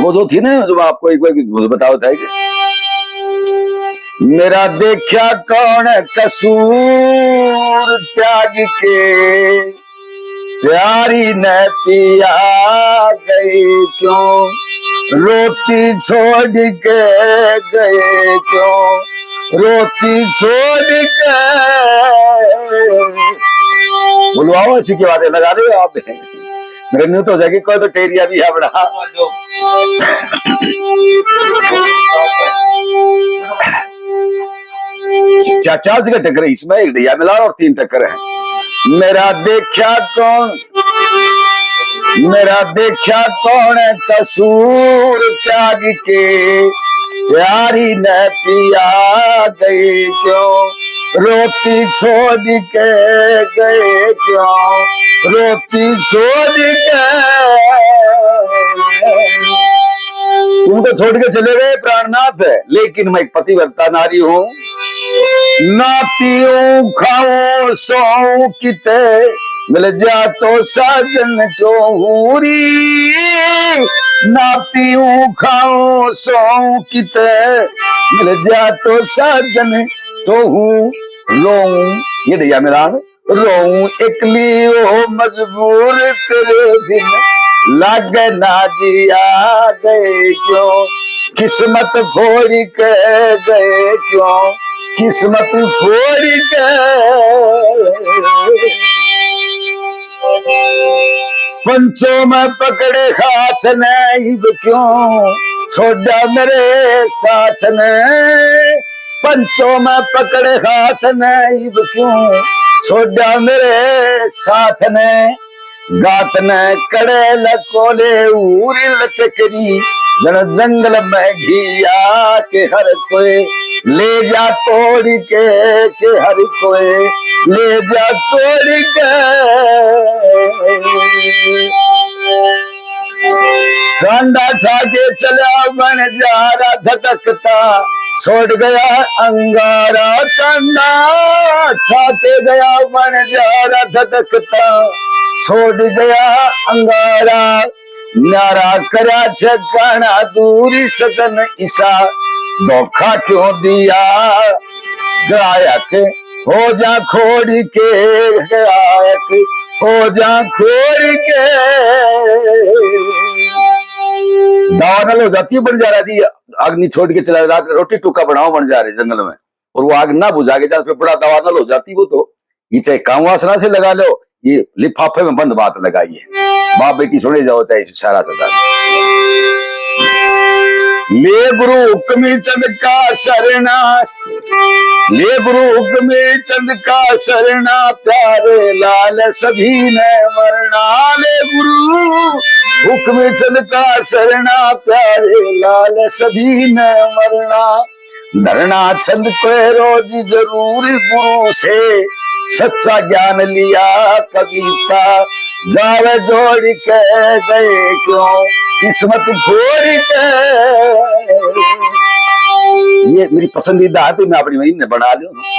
वो जो थी ना, जो आपको एक बार बताओ था कि मेरा देखा कौन कसूर त्याग के, प्यारी न पिया गई क्यों, रोती छोड़ के गए क्यों, रोती छोड़ के। बुलवाओ ऐसी की बातें लगा रहे हो आप, मेरे न्यू तो हो जाएगी कोई तो टेरिया भी है बड़ा। चार जगह टक्कर है इसमें, एक ढैया मिला और 3 टक्कर है। मेरा देखा कौन, मेरा देखा कौन कसूर त्याग के, प्यारी न पिया गई क्यों, रोती छोड़ के गए क्यों, रोती छोड़ के। तुम तो छोड़ के चले गए प्राणनाथ, लेकिन मैं एक पतिव्रता नारी हूं। ना पीऊं खाऊं सोऊं किते, मिल जा तो साजन टोहूरी। ना पीऊं खाऊं सोऊं किते, मिल जा तो साजन टोहू। रोऊं, ये ढैया मेरा, रोऊं एकली ओ मजबूर तेरे बिन, लागे ना जिया गए क्यों, किस्मत फोड़ के गए क्यों, किस्मत फोड़ के। पंचों में पकड़े हाथ ने क्यों, छोड़ा मेरे साथ ने। पंचों में पकड़े हाथ ने क्यों, छोड़ा मेरे साथ ने। गात ने कड़े लकोले उरी लटकरी, जन जंगल में घिया के हर कोई ले जा तोड़ के हर कोई ले जा तोड़ के। ठंडा ठाके चला बन जा रहा धटकता, छोड़ गया अंगारा। ठंडा ठाके गया बन जा रहा धटकता, छोड़ गया अंगारा। नारा करा ठिकाना दूरी सजन ईसा, धोखा क्यों दिया गायक हो जा खोड़ के, गायक हो जा खोड़ के। दावा नल हो जाती है, बन जा रहा थी आग नहीं छोड़ के चला, रात रोटी टुका बनाओ बन जा रहे जंगल में, और वो आग ना बुझा के जाते बड़ा दावा नल हो जाती। वो तो ये चाहे काम वासना से लगा लो, ये लिफाफे में बंद बात लगाई है, बाप बेटी सुने जाओ चाहे सारा सदा। ले गुरु हुक्मी चंद का शरणा, ले गुरु हुक्मी चंद का शरणा, प्यारे लाल सभी ने मरना। ले गुरु हुक्मी चंद का शरणा, प्यारे लाल सभी ने मरना। धरना चंद को रोज जरूर गुरु से, सच्चा ज्ञान लिया कविता, गावे जोड़ के गए क्यों, किस्मत फोड़ के। ये मेरी पसंदीदा है तो मैं अपनी महीने बना लूं।